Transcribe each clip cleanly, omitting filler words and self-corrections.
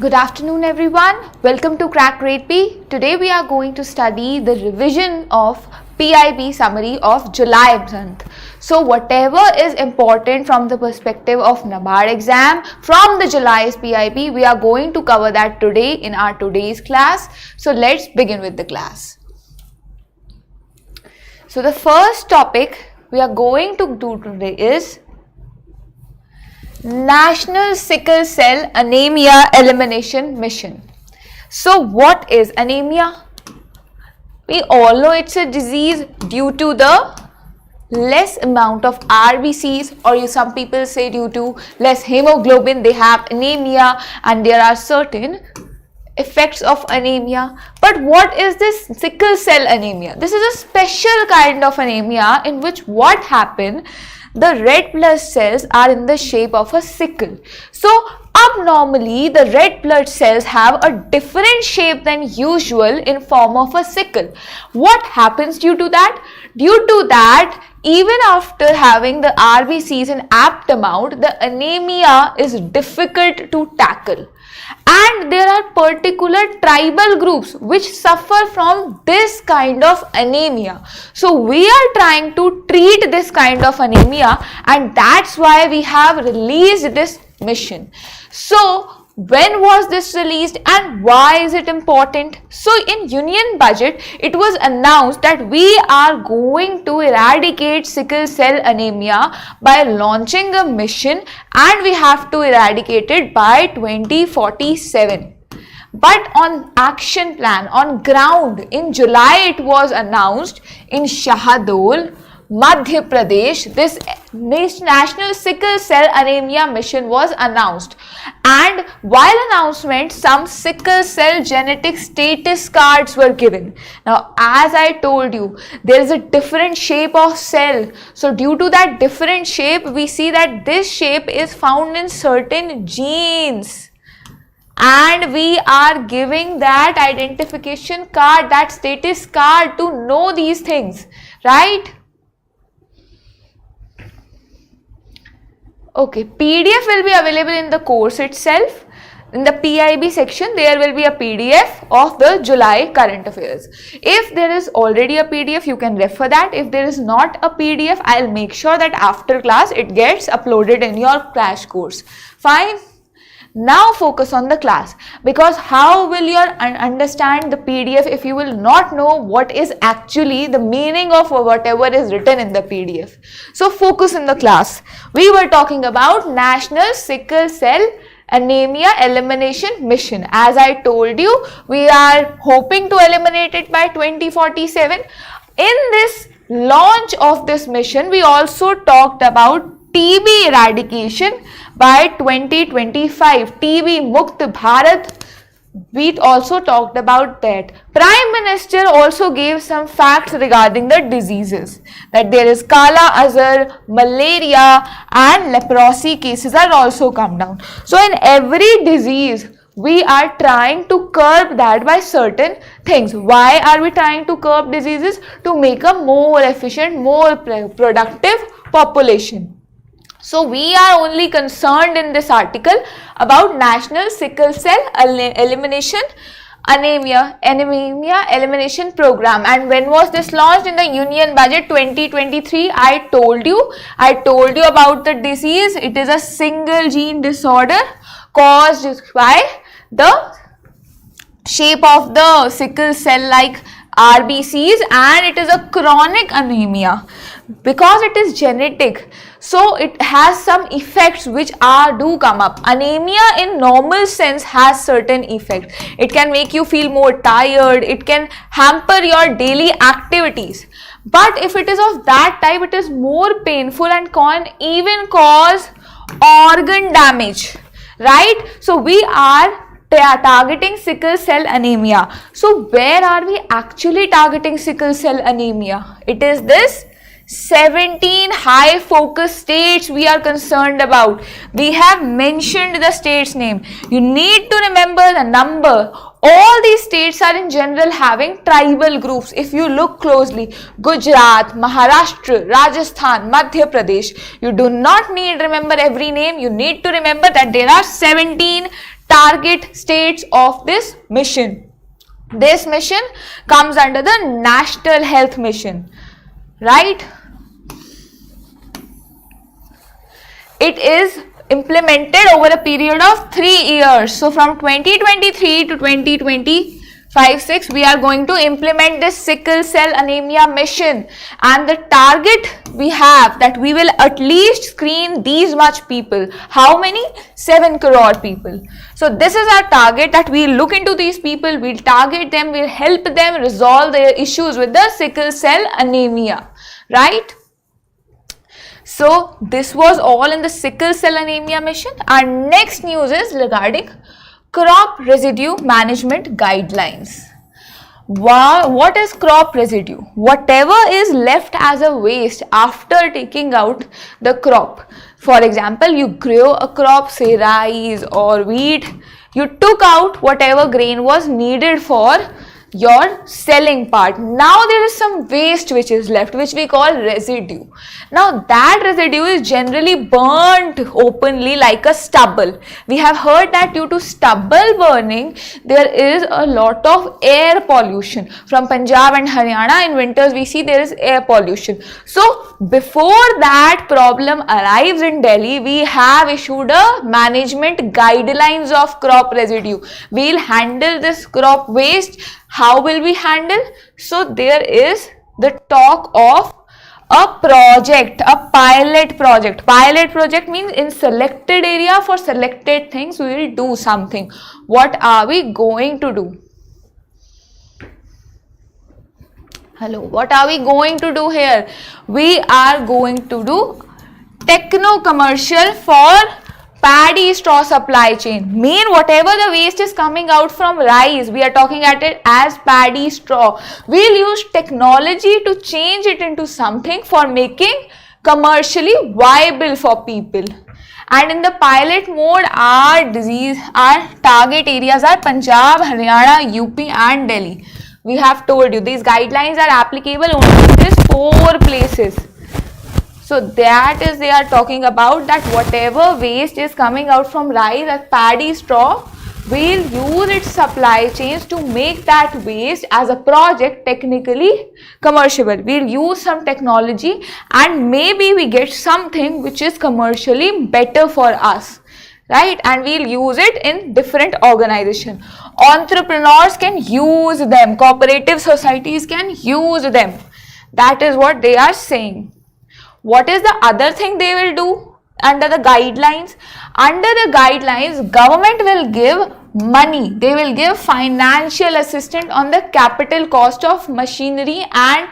Good afternoon everyone. Welcome to Crack Grade B. Today we are going to study the revision of PIB summary of July month. So whatever is important from the perspective of NABARD exam from the July's PIB, we are going to cover that today in our today's class. So let's begin with the class. So the first topic we are going to do today is National Sickle Cell Anemia Elimination Mission. So what is anemia? We all know it's a disease due to the less amount of RBCs, or some people say due to less hemoglobin they have anemia, and there are certain effects of anemia. But what is this sickle cell anemia? This is a special kind of anemia in which what happens, the red blood cells are in the shape of a sickle. So abnormally the red blood cells have a different shape than usual in form of a sickle. What happens due to that? Due to that, even after having the RBCs in apt amount, the anemia is difficult to tackle. And there are particular tribal groups which suffer from this kind of anemia. So we are trying to treat this kind of anemia, and that's why we have released this mission. So when was this released and why is it important? So in Union Budget, it was announced that we are going to eradicate sickle cell anemia by launching a mission, and we have to eradicate it by 2047. But on action plan, on ground, in July it was announced in Shahdol, Madhya Pradesh, this National Sickle Cell Anemia Mission was announced. And while announcement, some sickle cell genetic status cards were given. Now, as I told you, there is a different shape of cell. So due to that different shape, we see that this shape is found in certain genes. And we are giving that identification card, that status card, to know these things, right? Okay, PDF will be available in the course itself. In the PIB section, there will be a PDF of the July current affairs. If there is already a PDF, you can refer that. If there is not a PDF, I'll make sure that after class it gets uploaded in your crash course. Fine. Now focus on the class, because how will you understand the PDF if you will not know what is actually the meaning of whatever is written in the PDF? So focus in the class. We were talking about National Sickle Cell Anemia Elimination Mission. As I told you, we are hoping to eliminate it by 2047. In this launch of this mission, we also talked about TB eradication by 2025, TB Mukt Bharat. We also talked about that. Prime Minister also gave some facts regarding the diseases, that there is Kala Azar, malaria and leprosy cases are also come down. So in every disease, we are trying to curb that by certain things. Why are we trying to curb diseases? To make a more efficient, more productive population. So we are only concerned in this article about National Sickle Cell Elimination Anemia Elimination Program. And when was this launched? In the Union Budget 2023. I told you about the disease. It is a single gene disorder caused by the shape of the sickle cell like RBCs, and it is a chronic anemia because it is genetic. So it has some effects which do come up. Anemia in normal sense has certain effects. It can make you feel more tired. It can hamper your daily activities. But if it is of that type, it is more painful and can even cause organ damage, right? So we are targeting sickle cell anemia. So where are we actually targeting sickle cell anemia? It is this 17 high focus states we are concerned about. We have mentioned the states name. You need to remember the number. All these states are in general having tribal groups. If you look closely, Gujarat, Maharashtra, Rajasthan, Madhya Pradesh. You do not need to remember every name. You need to remember that there are 17 target states of this mission. This mission comes under the National Health Mission, right? It is implemented over a period of 3 years. So from 2023 to 2025-6, we are going to implement this sickle cell anemia mission, and the target we have that we will at least screen these much people. How many? 7 crore people. So this is our target, that we'll look into these people, we'll target them, we'll help them resolve their issues with the sickle cell anemia, right? So this was all in the sickle cell anemia mission. Our next news is regarding crop residue management guidelines. What is crop residue? Whatever is left as a waste after taking out the crop. For example, you grew a crop, say rice or wheat, you took out whatever grain was needed for your selling part. Now there is some waste which is left, which we call residue. Now that residue is generally burnt openly like a stubble. We have heard that due to stubble burning, there is a lot of air pollution. From Punjab and Haryana in winters we see there is air pollution. So before that problem arrives in Delhi, we have issued a management guidelines of crop residue. We will handle this crop waste. How will we handle? So there is the talk of a project, a pilot project. Pilot project means in selected area for selected things we will do something. What are we going to do? Hello, what are we going to do here? We are going to do techno-commercial for paddy straw supply chain. Mean whatever the waste is coming out from rice, we are talking at it as paddy straw. We'll use technology to change it into something for making commercially viable for people. And in the pilot mode, our target areas are Punjab, Haryana, UP and Delhi. We have told you these guidelines are applicable only in these 4 places. So that is, they are talking about that whatever waste is coming out from rice as paddy straw, we'll use its supply chains to make that waste as a project technically commercial. We'll use some technology and maybe we get something which is commercially better for us, right? And we'll use it in different organizations. Entrepreneurs can use them, cooperative societies can use them. That is what they are saying. What is the other thing they will do under the guidelines? Under the guidelines, government will give money. They will give financial assistance on the capital cost of machinery and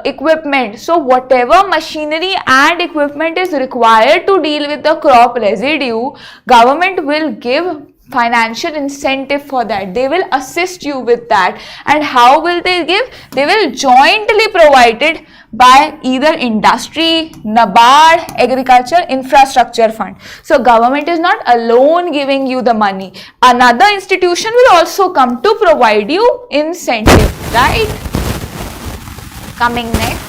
equipment. So whatever machinery and equipment is required to deal with the crop residue, government will give financial incentive for that. They will assist you with that. And how will they give? They will jointly provide it by either industry, NABARD, agriculture, infrastructure fund. So government is not alone giving you the money. Another institution will also come to provide you incentive, right? Coming next.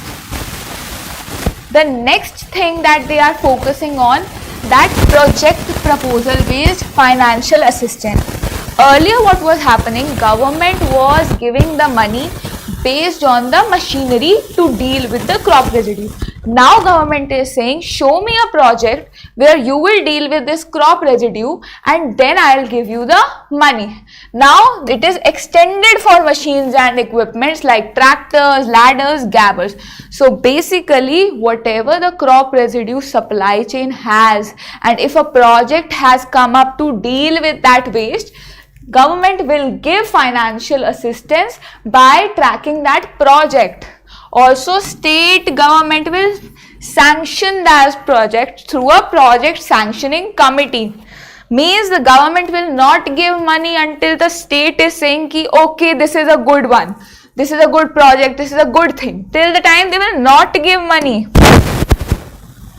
The next thing that they are focusing on, that project proposal based financial assistance. Earlier what was happening, government was giving the money based on the machinery to deal with the crop residue. Now government is saying, show me a project where you will deal with this crop residue and then I will give you the money. Now it is extended for machines and equipments like tractors, ladders, gabbers. So basically whatever the crop residue supply chain has, and if a project has come up to deal with that waste, government will give financial assistance by tracking that project. Also, state government will sanction that project through a project sanctioning committee. Means the government will not give money until the state is saying ki, okay, this is a good one, this is a good project, this is a good thing. Till the time they will not give money.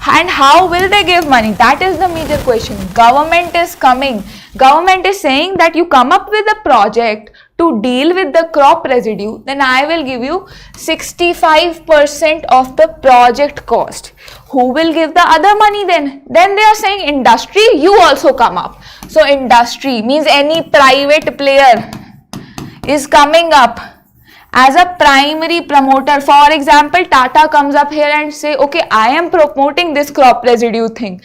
And how will they give money? That is the major question. Government is coming. Government is saying that you come up with a project to deal with the crop residue, then I will give you 65% of the project cost. who will give the other money then? Then they are saying industry, you also come up. So industry means any private player is coming up as a primary promoter. For example, Tata comes up here and say, okay, I am promoting this crop residue thing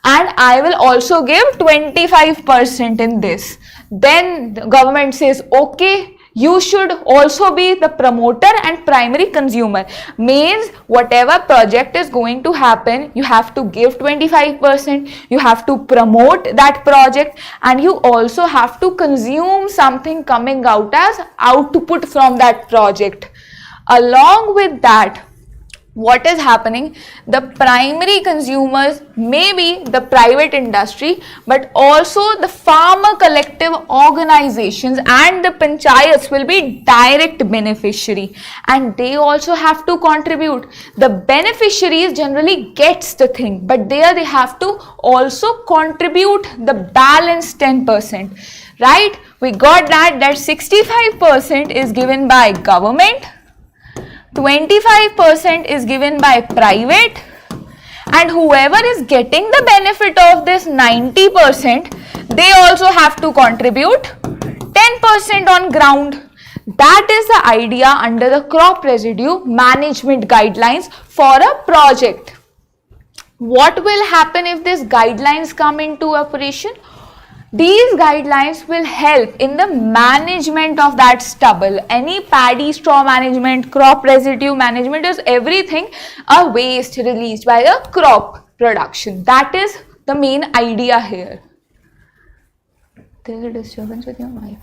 and I will also give 25% in this. Then the government says, okay, you should also be the promoter and primary consumer. Means whatever project is going to happen, you have to give 25%, you have to promote that project, and you also have to consume something coming out as output from that project. Along with that, what is happening? The primary consumers may be the private industry, but also the farmer collective organizations and the panchayats will be direct beneficiary, and they also have to contribute. The beneficiaries generally gets the thing, but there they have to also contribute the balance 10%, right? We got that 65% is given by government, 25% is given by private, and whoever is getting the benefit of this 90%, they also have to contribute 10% on ground. That is the idea under the crop residue management guidelines for a project. What will happen if these guidelines come into operation? These guidelines will help in the management of that stubble. Any paddy straw management, crop residue management is everything a waste released by the crop production. That is the main idea here. There is a disturbance with your mic.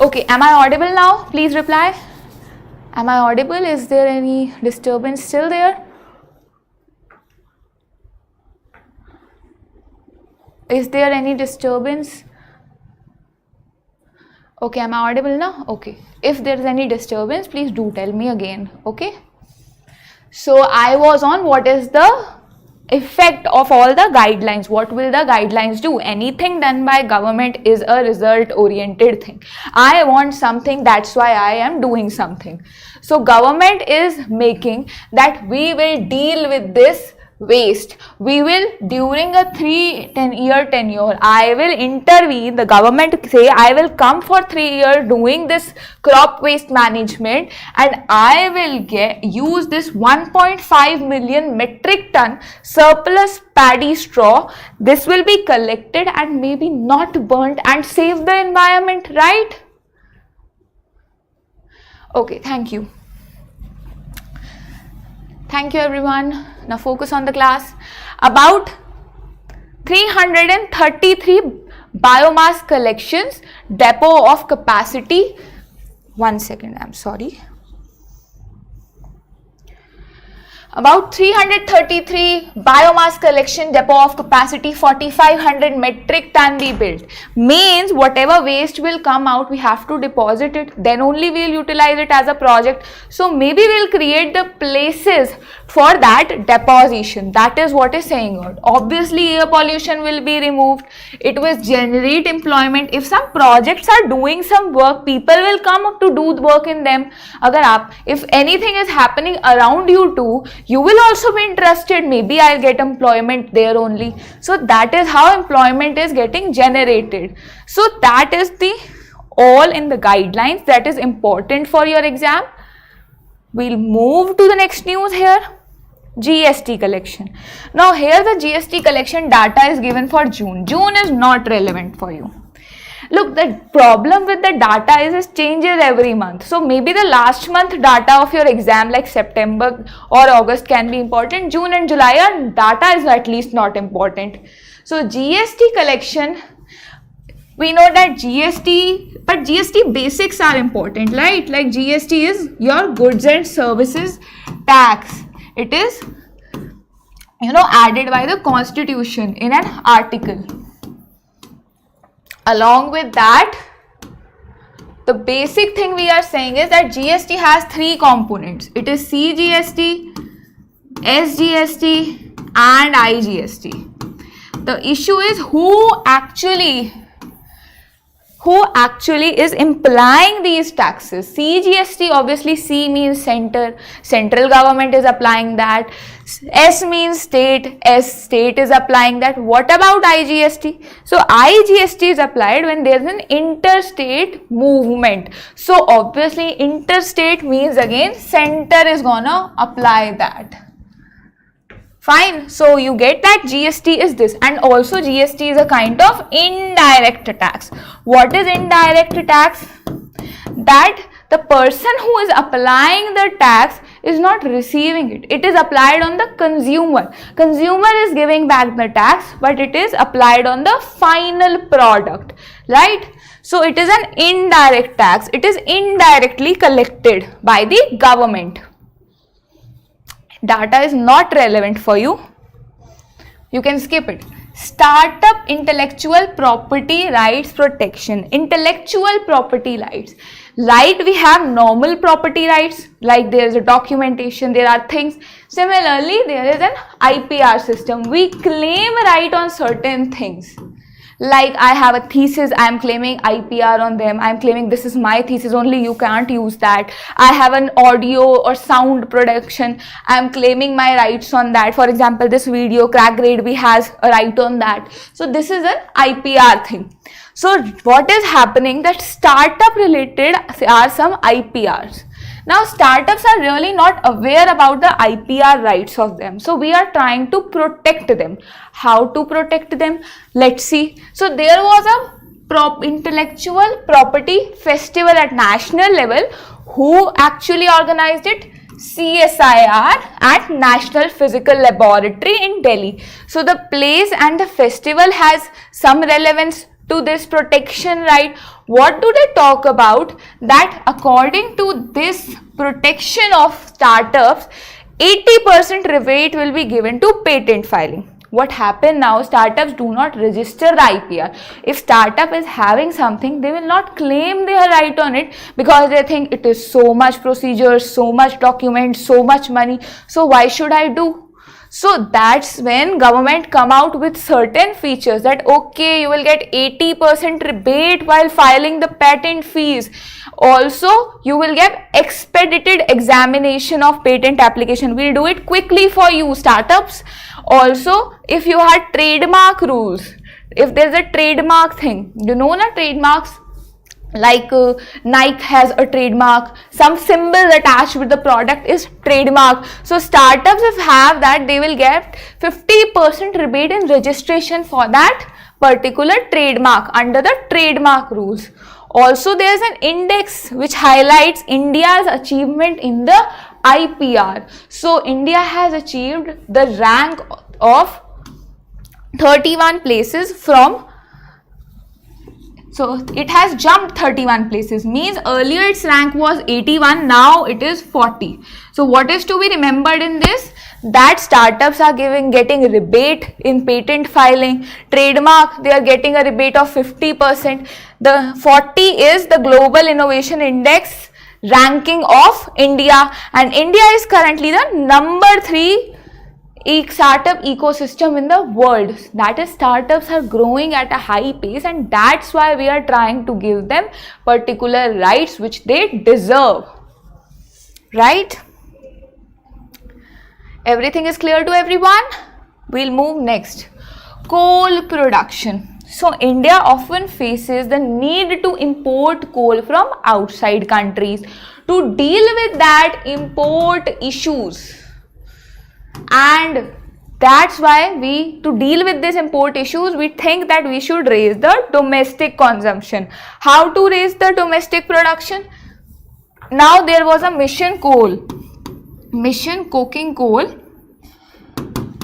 Okay, am I audible now? Please reply. Am I audible? Is there any disturbance still there? Is there any disturbance? Okay, am I audible now? Okay. If there is any disturbance, please do tell me again. Okay. So I was on what is the effect of all the guidelines. What will the guidelines do? Anything done by government is a result oriented thing. I want something, that's why I am doing something. So government is making that we will deal with this waste. We will, during a 10-year tenure, I will intervene. The government say I will come for 3 years doing this crop waste management, and I will use this 1.5 million metric ton surplus paddy straw. This will be collected and maybe not burnt and save the environment, right? Okay, thank you. Thank you everyone. Now focus on the class. About 333 biomass collections, depot of capacity. 1 second, I'm sorry. About 333 biomass collection depot of capacity 4500 metric ton we built. Means whatever waste will come out, we have to deposit it, then only we will utilize it as a project. So maybe we will create the places for that deposition. That is what is saying out. Obviously air pollution will be removed. It will generate employment. If some projects are doing some work, people will come up to do the work in them. If anything is happening around you too, you will also be interested. Maybe I'll get employment there only. So that is how employment is getting generated. So that is the all in the guidelines that is important for your exam. We'll move to the next news here. GST collection. Now here the GST collection data is given for June. June is not relevant for you. Look, the problem with the data is it changes every month. So maybe the last month data of your exam like September or August can be important. June and July data is at least not important. So GST collection, we know that GST, but GST basics are important, right? Like GST is your goods and services tax. It is, added by the constitution in an article. Along with that, the basic thing we are saying is that GST has 3 components. It is CGST, SGST and IGST. The issue is who actually who actually is implying these taxes. CGST, obviously C means center, central government is applying that. S means state, state is applying that. What about IGST? So IGST is applied when there is an interstate movement. So obviously interstate means again center is gonna apply that. Fine, so you get that GST is this, and also GST is a kind of indirect tax. What is indirect tax? That the person who is applying the tax is not receiving it. It is applied on the consumer. Consumer is giving back the tax, but it is applied on the final product, right? So it is an indirect tax. It is indirectly collected by the government. Data is not relevant for you. You can skip it. Startup intellectual property rights protection. Intellectual property rights. Right, we have normal property rights, like there is a documentation, there are things. Similarly, there is an IPR system. We claim right on certain things. Like I have a thesis, I am claiming IPR on them. I am claiming this is my thesis only, you can't use that. I have an audio or sound production, I am claiming my rights on that. For example, this video, Crack Grade B has a right on that. So this is an IPR thing. So what is happening, that startup related are some IPRs. Now startups are really not aware about the IPR rights of them. So we are trying to protect them. How to protect them? Let's see. So there was a intellectual property festival at national level. Who actually organized it? CSIR at National Physical Laboratory in Delhi. So the place and the festival has some relevance to this protection right. What do they talk about? That according to this protection of startups, 80% rebate will be given to patent filing. What happened now? Startups do not register the IPR. If startup is having something, they will not claim their right on it because they think it is so much procedures, so much documents, so much money. So why should I do? So that's when government come out with certain features that okay, you will get 80% rebate while filing the patent fees. Also, you will get expedited examination of patent application. We'll do it quickly for you, startups. Also, if you had trademark rules, if there's a trademark thing, you know na trademarks? Like Nike has a trademark, some symbol attached with the product is trademark. So startups, if have that, they will get 50% rebate in registration for that particular trademark under the trademark rules. Also, there is an index which highlights India's achievement in the IPR. So India has achieved the rank of 31 places from, so it has jumped 31 places, means earlier its rank was 81, now it is 40. So what is to be remembered in this? That startups are getting rebate in patent filing. Trademark, they are getting a rebate of 50%. The 40 is the Global Innovation Index ranking of India, and India is currently the number 3 startup ecosystem in the world. That is, startups are growing at a high pace, and that's why we are trying to give them particular rights which they deserve, right? Everything is clear to everyone? We'll move next. Coal production. So India often faces the need to import coal from outside countries. To deal with that import issues, and that's why to deal with these import issues, we think that we should raise the domestic consumption. How to raise the domestic production? Now there was a mission coking coal,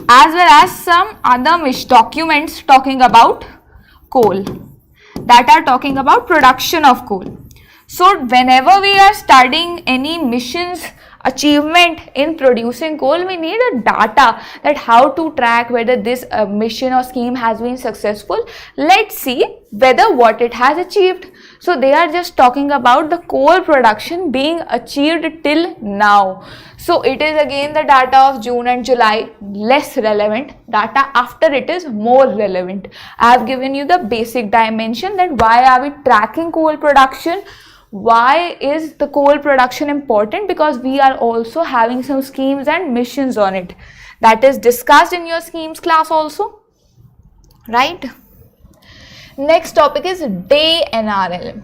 as well as some other documents talking about coal that are talking about production of coal. So whenever we are studying any mission's achievement in producing coal, we need a data that how to track whether this mission or scheme has been successful. Let's see whether what it has achieved. So they are just talking about the coal production being achieved till now. So it is again the data of June and July, less relevant. Data after it is more relevant. I have given you the basic dimension that why are we tracking coal production. Why is the coal production important? Because we are also having some schemes and missions on it. That is discussed in your schemes class also, right? Next topic is DNRLM.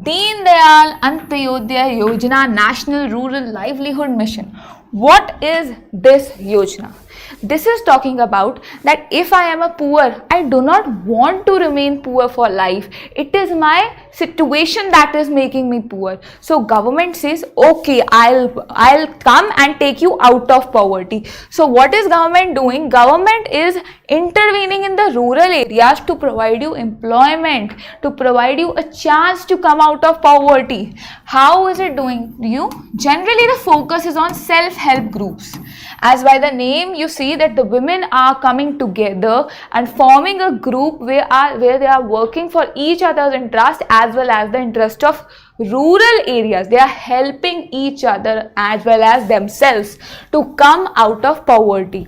Deen Dayal Antyodaya Yojana National Rural Livelihood Mission. What is this Yojana? This is talking about that if I am a poor, I do not want to remain poor for life. It is my situation that is making me poor. So government says, okay, I'll come and take you out of poverty. So what is government doing? Government is intervening in the rural areas to provide you employment, to provide you a chance to come out of poverty. How is it doing? Generally the focus is on self-help groups. As by the name you see that the women are coming together and forming a group where they are working for each other's interest as well as the interest of rural areas. They are helping each other as well as themselves to come out of poverty.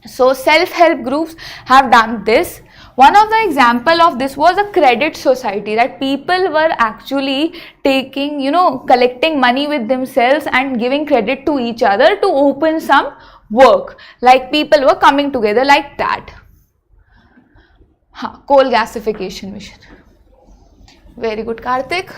So self-help groups have done this. One of the example of this was a credit society, that people were actually taking, collecting money with themselves and giving credit to each other to open some work. Like people were coming together like that. Coal gasification mission. Very good, Karthik.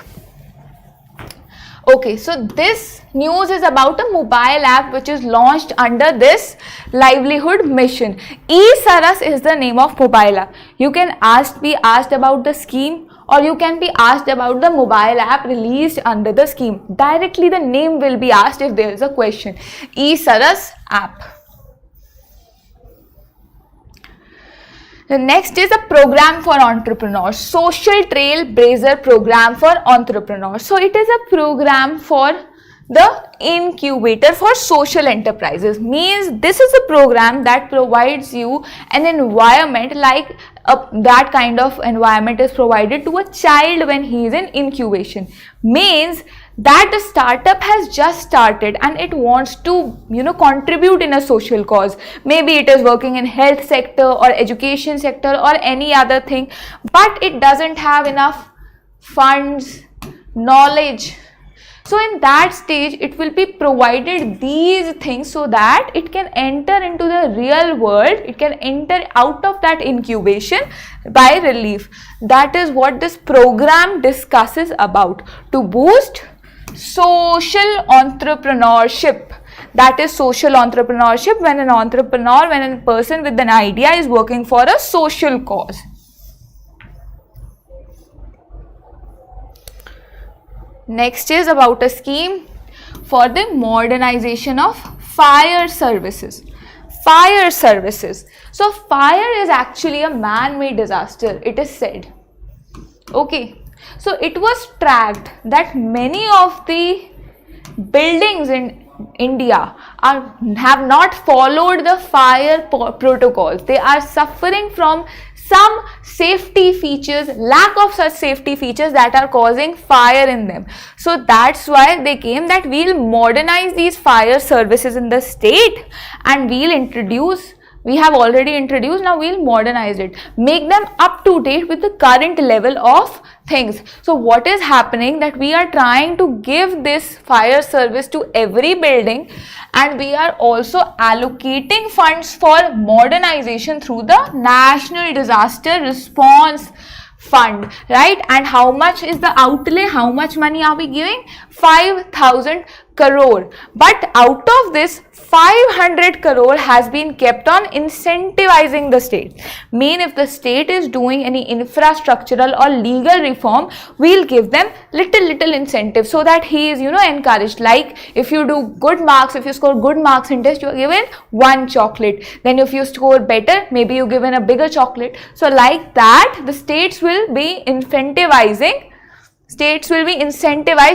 Okay, so this news is about a mobile app which is launched under this livelihood mission. E-Saras is the name of mobile app. You can be asked about the scheme, or you can be asked about the mobile app released under the scheme. Directly the name will be asked if there is a question. E-Saras app. The next is a program for entrepreneurs, Social Trailblazer program for entrepreneurs. So it is a program for the incubator for social enterprises. Means this is a program that provides you an environment like that kind of environment is provided to a child when he is in incubation. Means that the startup has just started and it wants to contribute in a social cause. Maybe it is working in health sector or education sector or any other thing, but it doesn't have enough funds, knowledge. So in that stage it will be provided these things so that it can enter into the real world, it can enter out of that incubation by relief. That is what this program discusses about, to boost social entrepreneurship. That is social entrepreneurship, when a person with an idea is working for a social cause. Next is about a scheme for the modernization of fire services. Fire services. So fire is actually a man-made disaster, it is said. Okay. So it was tracked that many of the buildings in India have not followed the fire protocols. They are suffering from some safety features, lack of such safety features that are causing fire in them. So that's why they came that we'll modernize these fire services in the state and we have already introduced, now we'll modernize it, make them up to date with the current level of things. So what is happening, that we are trying to give this fire service to every building, and we are also allocating funds for modernization through the National Disaster Response Fund, right? And how much is the outlay? How much money are we giving? 5,000 crore. But out of this, 500 crore has been kept on incentivizing the state. Mean if the state is doing any infrastructural or legal reform, we'll give them little incentive so that he is encouraged. Like if you do good marks, if you score good marks in test, you are given one chocolate. Then if you score better, maybe you given a bigger chocolate. So like that, the states will be incentivized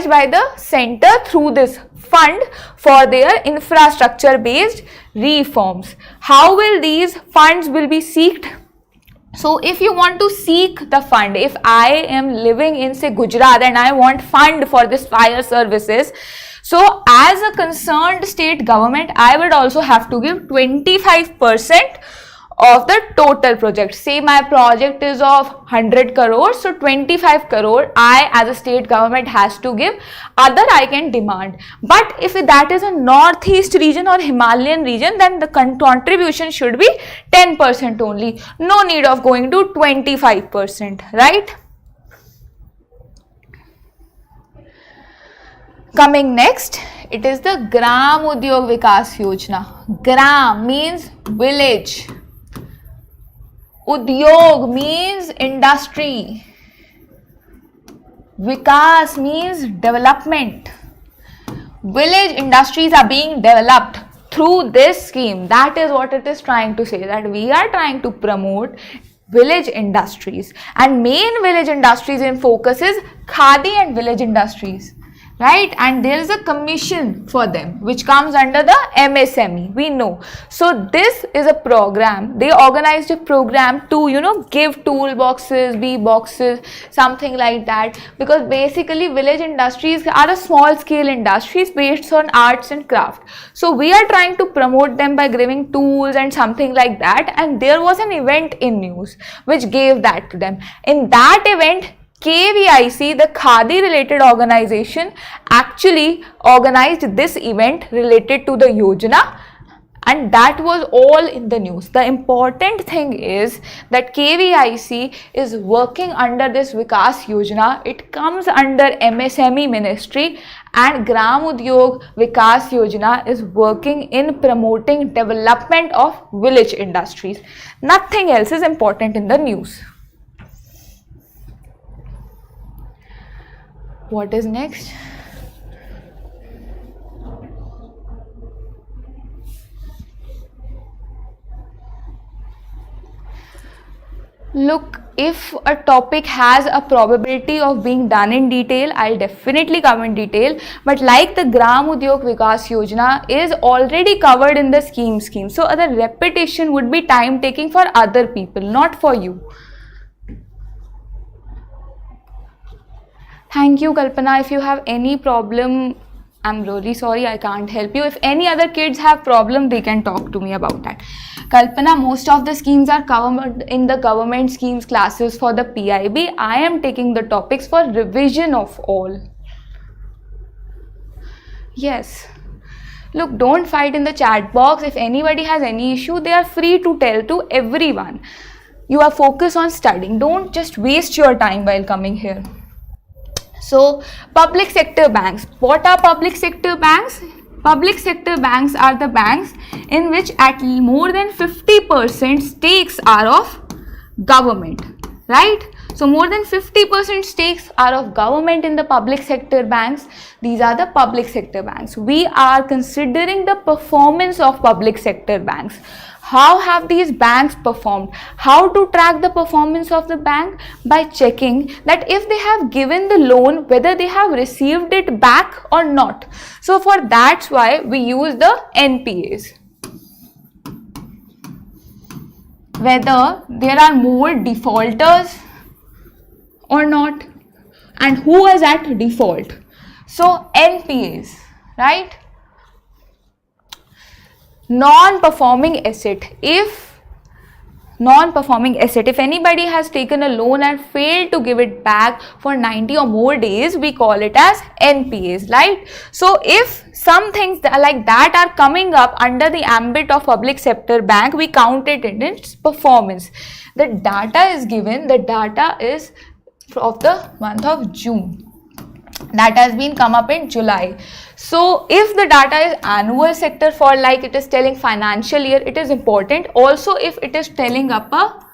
by the center through this fund for their infrastructure based reforms. How will these funds will be seeked? So if you want to seek the fund, if I am living in say Gujarat and I want fund for this fire services, so as a concerned state government, I would also have to give 25% of the total project. Say my project is of 100 crores, so 25 crore I as a state government has to give, other I can demand. But if that is a northeast region or Himalayan region, then the contribution should be 10% only. No need of going to 25%, right? Coming next, it is the Gram Udyog Vikas Yojana. Gram means village. Udyog means industry. Vikas means development. Village industries are being developed through this scheme. That is what it is trying to say, that we are trying to promote village industries, and main village industries in focus is khadi and village industries, right? And there is a commission for them which comes under the MSME, we know. So this is a program, they organized a program to give toolboxes, bee boxes, something like that, because basically village industries are a small scale industries based on arts and craft. So we are trying to promote them by giving tools and something like that, and there was an event in news which gave that to them. In that event, KVIC, the Khadi related organization, actually organized this event related to the Yojana, and that was all in the news. The important thing is that KVIC is working under this Vikas Yojana. It comes under MSME ministry, and Gram Udyog Vikas Yojana is working in promoting development of village industries. Nothing else is important in the news. What is next? Look, if a topic has a probability of being done in detail, I'll definitely come in detail. But like the Gram Udyog Vikas Yojana is already covered in the scheme. So the repetition would be time taking for other people, not for you. Thank you, Kalpana. If you have any problem, I'm really sorry, I can't help you. If any other kids have problem, they can talk to me about that. Kalpana, most of the schemes are covered in the government schemes classes for the PIB. I am taking the topics for revision of all. Yes. Look, don't fight in the chat box. If anybody has any issue, they are free to tell to everyone. You are focused on studying. Don't just waste your time while coming here. So, public sector banks. What are public sector banks? Public sector banks are the banks in which at more than 50% stakes are of government, right? So, more than 50% stakes are of government in the public sector banks. These are the public sector banks. We are considering the performance of public sector banks. How have these banks performed? How to track the performance of the bank? By checking that if they have given the loan, whether they have received it back or not. So for that's why we use the NPAs. Whether there are more defaulters or not, and who is at default. So NPAs, right? Non-performing asset. If anybody has taken a loan and failed to give it back for 90 or more days, we call it as NPAs, right? So if some things like that are coming up under the ambit of public sector bank, we count it in its performance. The data is given, the data is of the month of June. That has been come up in July. So if the data is annual sector for like it is telling financial year, it is important. Also if it is telling up a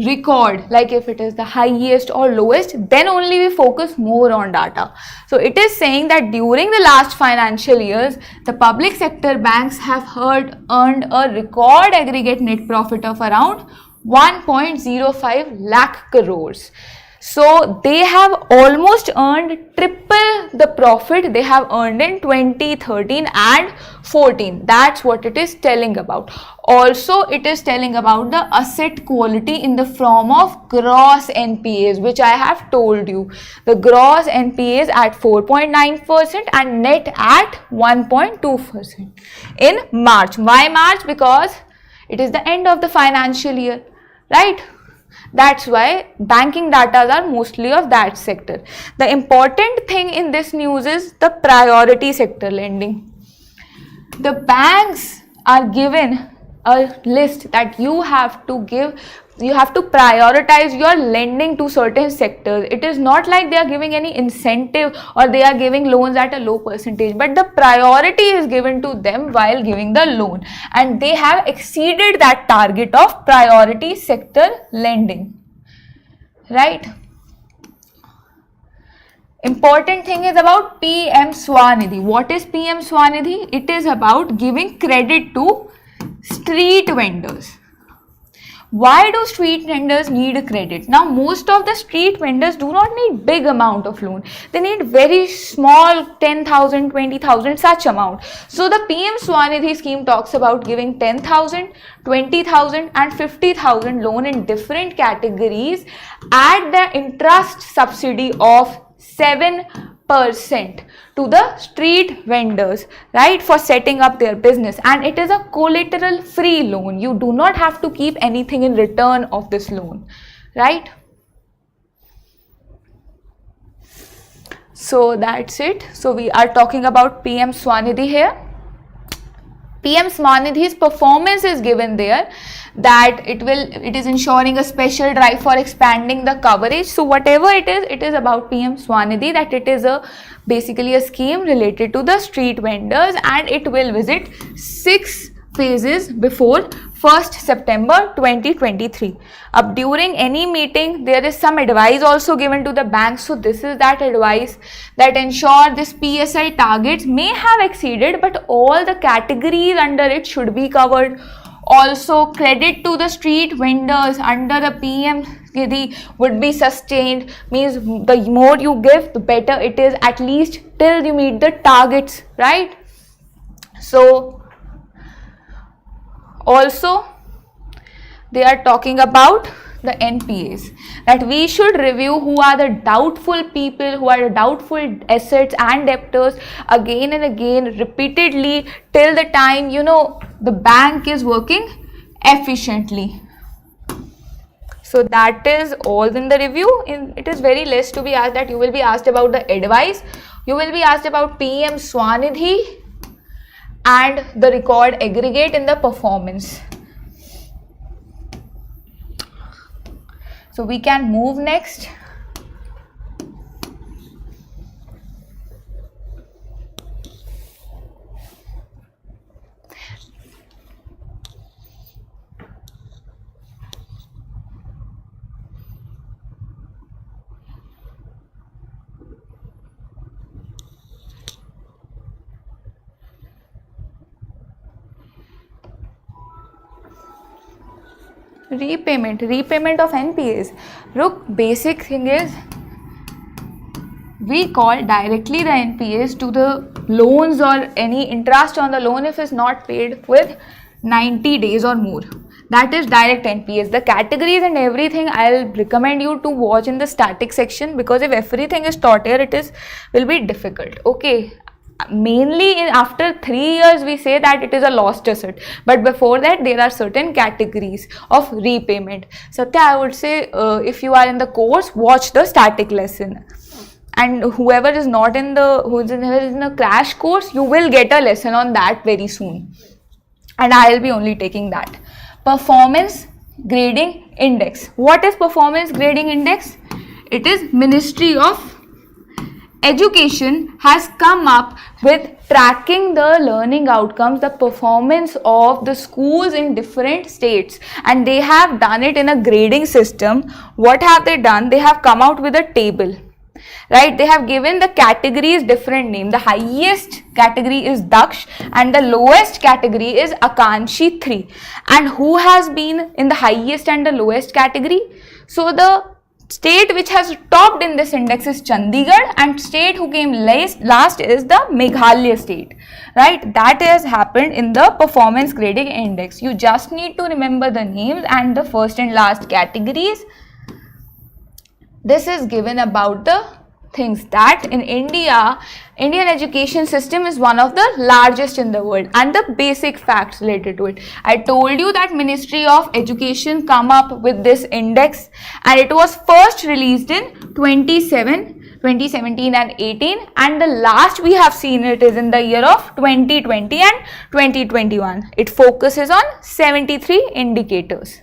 record, like if it is the highest or lowest, then only we focus more on data. So it is saying that during the last financial years, the public sector banks have earned a record aggregate net profit of around 1.05 lakh crores. So they have almost earned triple the profit they have earned in 2013 and 14. That's what it is telling about. Also, it is telling about the asset quality in the form of gross NPAs, which I have told you. The gross NPAs at 4.9% and net at 1.2% in March. Why March? Because it is the end of the financial year, right? That's why banking data are mostly of that sector. The important thing in this news is the priority sector lending. The banks are given a list that you have to prioritize your lending to certain sectors. It is not like they are giving any incentive or they are giving loans at a low percentage, but the priority is given to them while giving the loan, and they have exceeded that target of priority sector lending, right? Important thing is about PM Swanidhi. What is PM Swanidhi? It is about giving credit to street vendors. Why do street vendors need credit? Now, most of the street vendors do not need big amount of loan. They need very small, 10,000, 20,000, such amount. So the PM Swanidhi scheme talks about giving 10,000, 20,000 and 50,000 loan in different categories at the interest subsidy of 7% to the street vendors, right, for setting up their business, and it is a collateral free loan. You do not have to keep anything in return of this loan, right? So that's it. So we are talking about PM Swanidhi here. PM Swanidhi's performance is given there, that it is ensuring a special drive for expanding the coverage. So whatever it is about PM Swanidhi, that it is basically a scheme related to the street vendors, and it will visit 6 phases before 1st September 2023. During any meeting, there is some advice also given to the banks. So this is that advice that ensure this PSI targets may have exceeded, but all the categories under it should be covered. Also, credit to the street vendors under the PM would be sustained, means the more you give, the better it is, at least till you meet the targets, right? So also they are talking about the NPAs, that we should review who are the doubtful people, who are the doubtful assets and debtors again and again, repeatedly, till the time the bank is working efficiently. So that is all in the review. It is very less to be asked, that you will be asked about the advice, you will be asked about PM Swanidhi and the record aggregate in the performance. So we can move next. Repayment of NPAs. Look, basic thing is, we call directly the NPAs to the loans or any interest on the loan if it's not paid with 90 days or more. That is direct NPAs. The categories and everything I'll recommend you to watch in the static section, because if everything is taught here, will be difficult. Okay. Mainly after 3 years we say that it is a lost asset, but before that there are certain categories of repayment. Satya, I would say if you are in the course, watch the static lesson, and whoever is not in a crash course, you will get a lesson on that very soon, and I will be only taking that. Performance Grading Index. What is Performance Grading Index? It is Ministry of Education has come up with tracking the learning outcomes, the performance of the schools in different states, and they have done it in a grading system. What have they done? They have come out with a table, right? They have given the categories different name. The highest category is Daksh and the lowest category is Akanshi 3. And who has been in the highest and the lowest category? So the State which has topped in this index is Chandigarh, and state who came last is the Meghalaya state, right? That has happened in the performance grading index. You just need to remember the names and the first and last categories. This is given about the things that in India, Indian education system is one of the largest in the world, and the basic facts related to it. I told you that Ministry of Education come up with this index, and it was first released in 2017 and 18, and the last we have seen it is in the year of 2020 and 2021. It focuses on 73 indicators.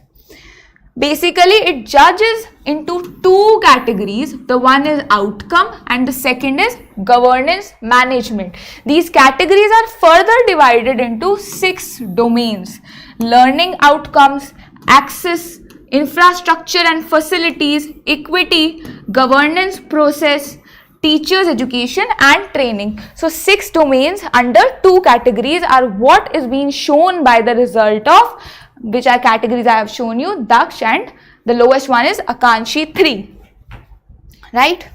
Basically, it judges into two categories. The one is outcome and the second is governance management. These categories are further divided into 6 domains: learning outcomes, access, infrastructure and facilities, equity, governance process, teachers education and training. So 6 domains under 2 categories are what is being shown by the result of which are categories I have shown you, Daksh, and the lowest one is Akanshi 3, right?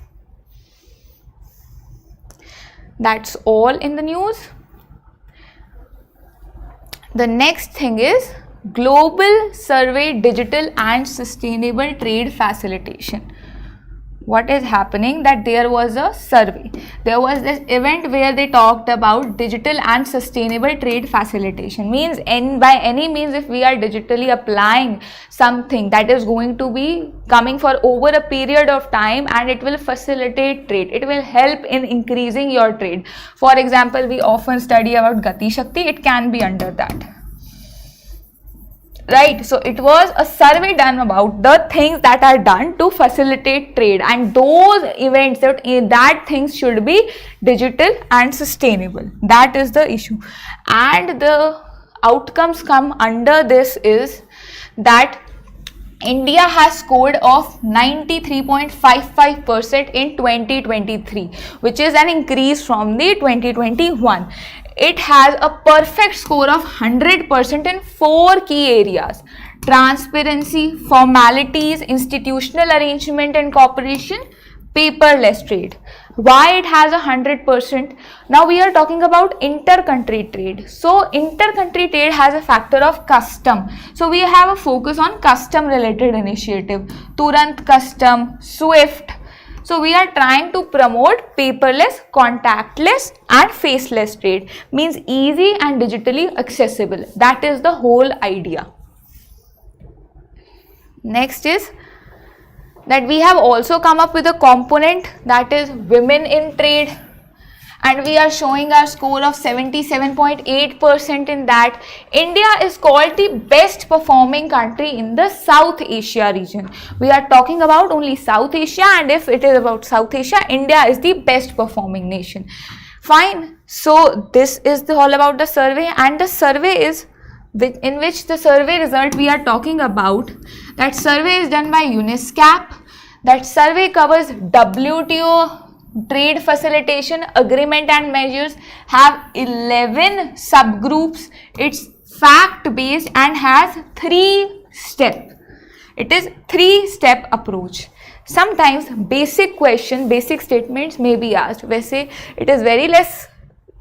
That's all in the news. The next thing is Global Survey Digital and Sustainable Trade Facilitation. What is happening that there was a survey. There was this event where they talked about digital and sustainable trade facilitation. Means by any means, if we are digitally applying something that is going to be coming for over a period of time, and it will facilitate trade. It will help in increasing your trade. For example, we often study about Gati Shakti. It can be under that. Right, so it was a survey done about the things that are done to facilitate trade, and those events that things should be digital and sustainable. That is the issue, and the outcomes come under this is that India has scored of 93.55% in 2023, which is an increase from the 2021. It has a perfect score of 100% in 4 key areas: transparency, formalities, institutional arrangement and cooperation, paperless trade. Why it has 100%? Now we are talking about inter-country trade. So inter-country trade has a factor of custom. So we have a focus on custom related initiative, Turant Custom, SWIFT. So we are trying to promote paperless, contactless and faceless trade. Means easy and digitally accessible. That is the whole idea. Next is that we have also come up with a component that is women in trade, and we are showing our score of 77.8% in that. India is called the best performing country in the South Asia region. We are talking about only South Asia, and if it is about South Asia, India is the best performing nation. Fine. So this is all about the survey, and the survey is in which the survey result we are talking about. That survey is done by UNISCAP. That survey covers WTO trade facilitation agreement and measures, have 11 subgroups. It's fact based and has 3-step. It is 3-step approach. Sometimes basic question, basic statements may be asked. वैसे it is very less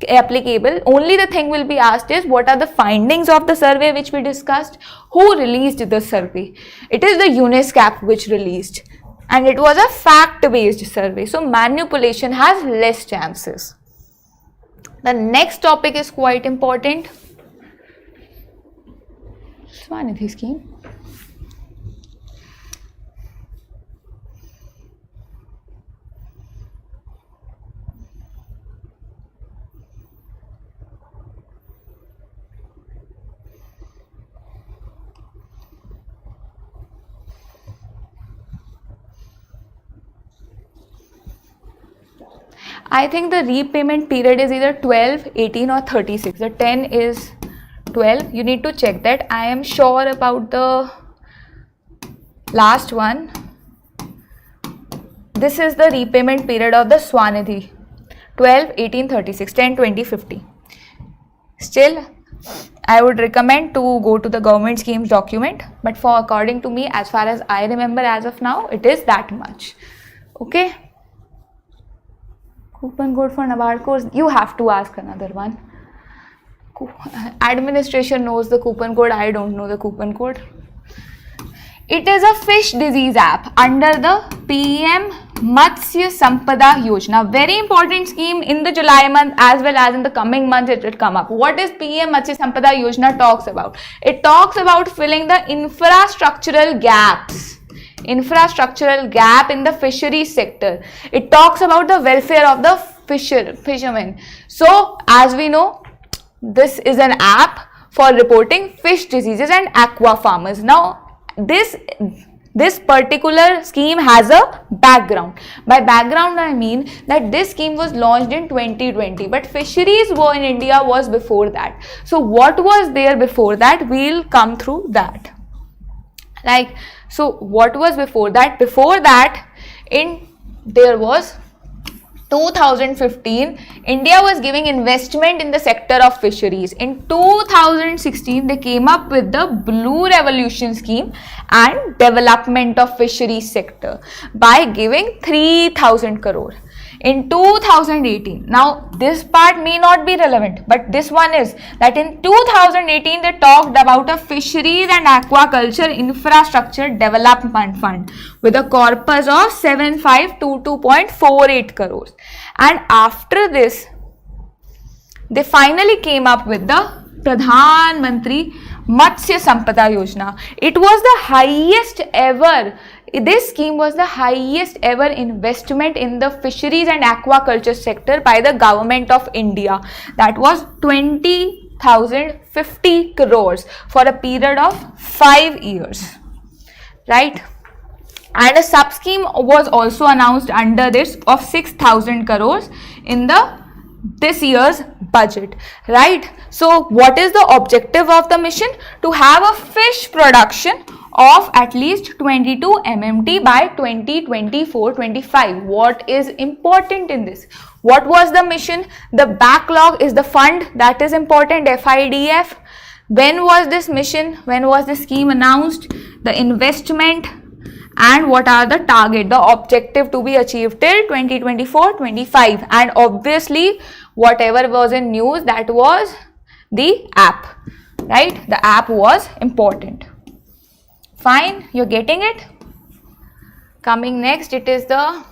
applicable. Only the thing will be asked is what are the findings of the survey which we discussed, who released the survey. It is the UNISCAP which released, and it was a fact-based survey, so manipulation has less chances. The next topic is quite important. Swanidhi scheme. I think the repayment period is either 12, 18 or 36. The 10 is 12. You need to check that. I am sure about the last one. This is the repayment period of the Swanidhi. 12, 18, 36, 10, 20, 50. Still, I would recommend to go to the government schemes document, but for according to me, as far as I remember as of now, it is that much. Okay. Coupon code for NABARD course, you have to ask another one. Administration knows the coupon code, I don't know the coupon code. It is a fish disease app under the PM Matsya Sampada Yojana. Very important scheme in the July month as well as in the coming months it will come up. What is PM Matsya Sampada Yojana talks about? It talks about filling the infrastructural gaps. Infrastructural gap in the fisheries sector. It talks about the welfare of the fishermen. So as we know, this is an app for reporting fish diseases and aqua farmers. Now this particular scheme has a background. By background I mean that this scheme was launched in 2020, but fisheries war in India was before that. So what was there before that? We'll come through that. Like, so what was before that? Before that, there was 2015, India was giving investment in the sector of fisheries. In 2016, they came up with the Blue Revolution scheme and development of fisheries sector by giving 3,000 crore. In 2018, now this part may not be relevant, but this one is that in 2018 they talked about a fisheries and aquaculture infrastructure development fund with a corpus of 7522.48 crores. And after this, they finally came up with the Pradhan Mantri Matsya Sampada Yojana. It was the highest ever. This scheme was the highest ever investment in the fisheries and aquaculture sector by the government of India. That was 20,050 crores for a period of 5 years, right? And a sub scheme was also announced under this of 6,000 crores in this year's budget, right? So what is the objective of the mission? To have a fish production of at least 22 MMT by 2024-25. What is important in this? What was the mission? The backlog is the fund that is important, FIDF. When was this mission? When was the scheme announced? The investment and what are the target, the objective to be achieved till 2024-25. And obviously whatever was in news, that was the app, right? The app was important. Fine, you're getting it? Coming next, it is the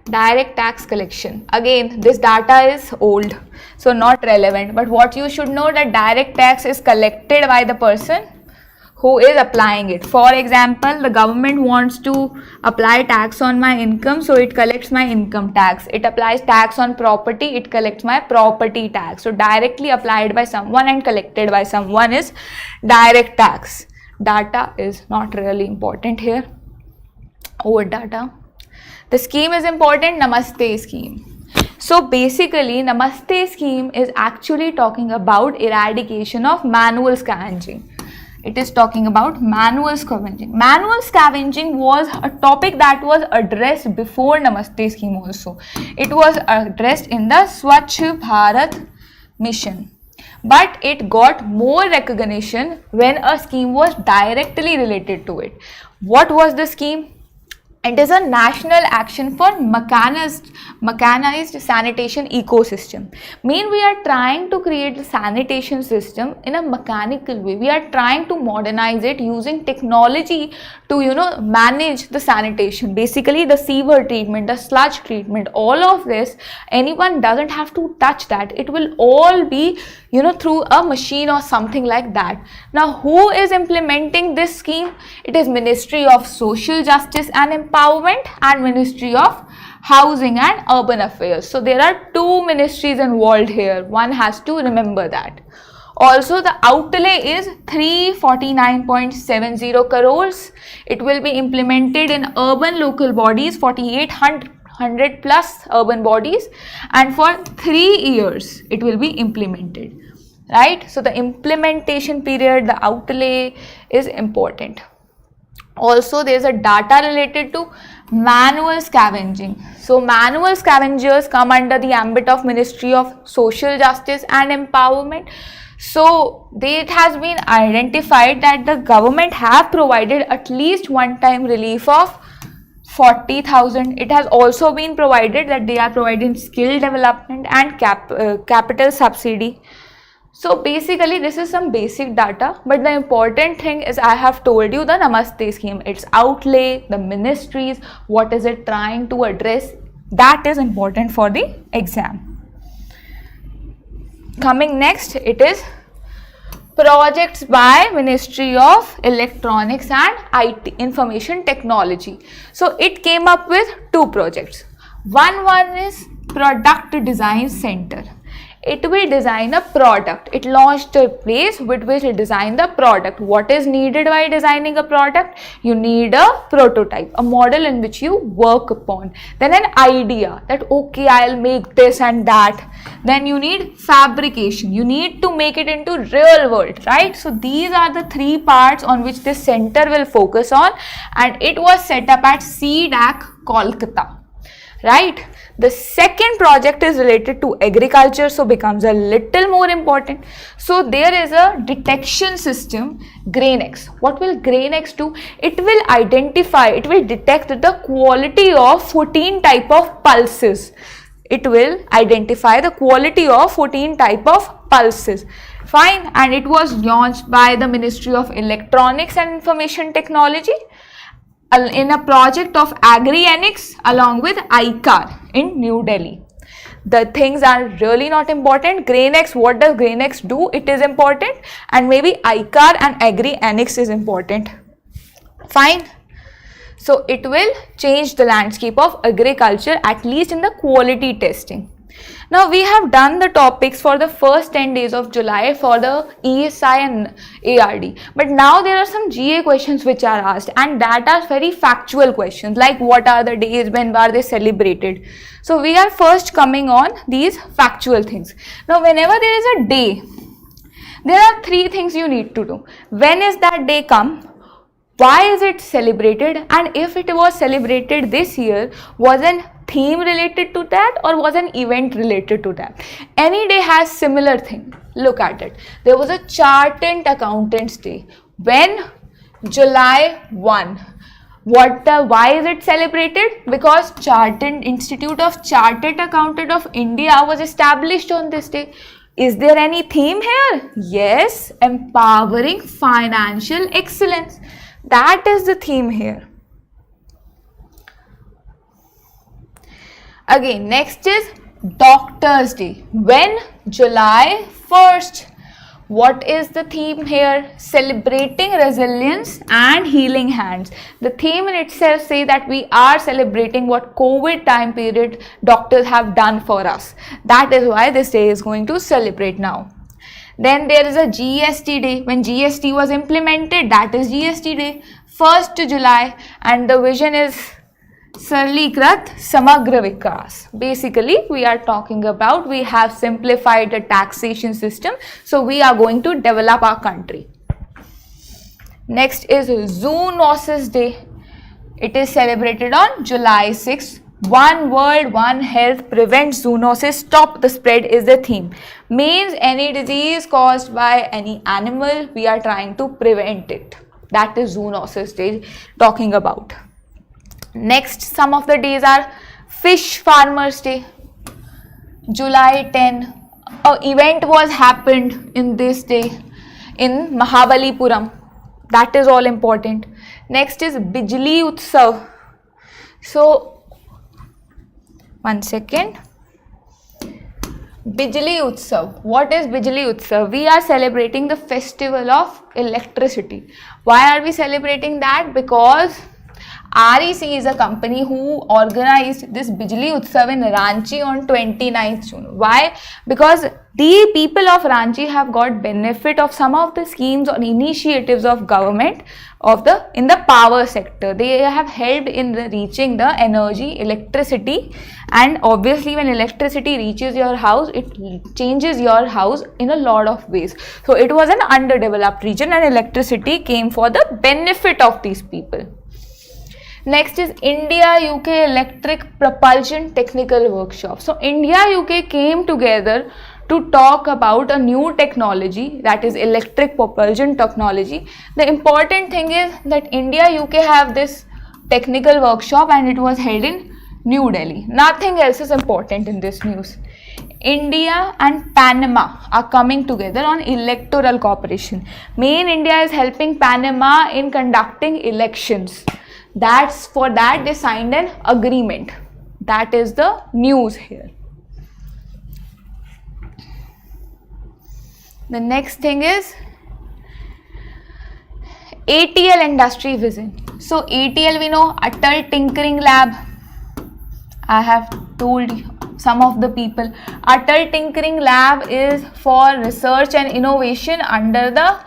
direct tax collection. Again, this data is old, so not relevant. But what you should know, that direct tax is collected by the person who is applying it. For example, the government wants to apply tax on my income, so it collects my income tax. It applies tax on property, it collects my property tax. So directly applied by someone and collected by someone is direct tax. Data is not really important here. Over data. The scheme is important, Namaste scheme. So basically, Namaste scheme is actually talking about eradication of manual scavenging. It is talking about manual scavenging. Manual scavenging was a topic that was addressed before Namaste scheme also. It was addressed in the Swachh Bharat mission. But it got more recognition when a scheme was directly related to it. What was the scheme? It is a national action for mechanized sanitation ecosystem. Mean we are trying to create the sanitation system in a mechanical way. We are trying to modernize it using technology to manage the sanitation. Basically the sewer treatment, the sludge treatment, all of this, anyone doesn't have to touch that. It will all be through a machine or something like that. Now who is implementing this scheme? It is Ministry of Social Justice and Empowerment and Ministry of Housing and Urban Affairs. So there are two ministries involved here. One has to remember that. Also the outlay is 349.70 crores. It will be implemented in urban local bodies, 4,800 plus urban bodies, and for 3 years it will be implemented, right? So the implementation period, the outlay is important. Also there is a data related to manual scavenging. So manual scavengers come under the ambit of Ministry of Social Justice and Empowerment. So it has been identified that the government have provided at least one-time relief of 40,000. It has also been provided that they are providing skill development and capital subsidy. So basically this is some basic data, but the important thing is I have told you the Namaste scheme, its outlay, the ministries, what is it trying to address, that is important for the exam. Coming next, it is projects by Ministry of Electronics and IT, Information Technology. So it came up with two projects. One is Product Design Center. It will design a product. It launched a place with which it design the product. What is needed by designing a product? You need a prototype, a model in which you work upon. Then an idea that okay, I'll make this and that. Then you need fabrication. You need to make it into real world, right? So these are the three parts on which this center will focus on, and it was set up at CDAC, Kolkata. Right. The second project is related to agriculture, so becomes a little more important. So there is a detection system, GrainX. What will GrainX do? It will identify, it will detect the quality of 14 type of pulses. It will identify the quality of 14 type of pulses. Fine. And it was launched by the Ministry of Electronics and Information Technology in a project of AgriAnix along with ICAR in New Delhi. The things are really not important. GrainX, what does GrainX do? It is important, and maybe ICAR and AgriAnix is important. Fine. So it will change the landscape of agriculture, at least in the quality testing. Now we have done the topics for the first 10 days of July for the ESI and ARD. But now there are some GA questions which are asked, and that are very factual questions, like what are the days, when are they celebrated. So we are first coming on these factual things. Now whenever there is a day, there are three things you need to do. When is that day come? Why is it celebrated? And if it was celebrated this year, was an theme related to that or was an event related to that? Any day has similar thing. Look at it. There was a Chartered Accountants Day. When? July 1. Why is it celebrated? Because Institute of Chartered Accountant of India was established on this day. Is there any theme here? Yes, empowering financial excellence. That is the theme here. Again, next is Doctor's Day. When? July 1st. What is the theme here? Celebrating resilience and healing hands. The theme in itself says that we are celebrating what COVID time period doctors have done for us. That is why this day is going to celebrate now. Then there is a GST day. When GST was implemented, that is GST day, 1st July, and the vision is Sarlikrat Samagra Vikas. Basically, we are talking about we have simplified the taxation system, so we are going to develop our country. Next is Zoonosis Day. It is celebrated on July 6th. One world, one health, prevent zoonosis, stop the spread is the theme. Means any disease caused by any animal, we are trying to prevent it. That is Zoonosis Day talking about. Next, some of the days are Fish Farmers Day, July 10. An event was happened in this day in Mahabalipuram. That is all important. Next is Bijli Utsav. So, one second. Bijli Utsav. What is Bijli Utsav? We are celebrating the festival of electricity. Why are we celebrating that? Because REC is a company who organized this Bijli Utsav in Ranchi on 29th June. Why? Because the people of Ranchi have got benefit of some of the schemes or initiatives of government in the power sector. They have helped in reaching the energy, electricity, and obviously when electricity reaches your house, it changes your house in a lot of ways. So it was an underdeveloped region and electricity came for the benefit of these people. Next is India-UK Electric Propulsion Technical Workshop. So India-UK came together to talk about a new technology, that is electric propulsion technology. The important thing is that India, UK have this technical workshop and it was held in New Delhi. Nothing else is important in this news. India and Panama are coming together on electoral cooperation. Main India is helping Panama in conducting elections. That's for that they signed an agreement. That is the news here. The next thing is ATL industry vision. So ATL we know, Atal Tinkering Lab. I have told some of the people. Atal Tinkering Lab is for research and innovation under the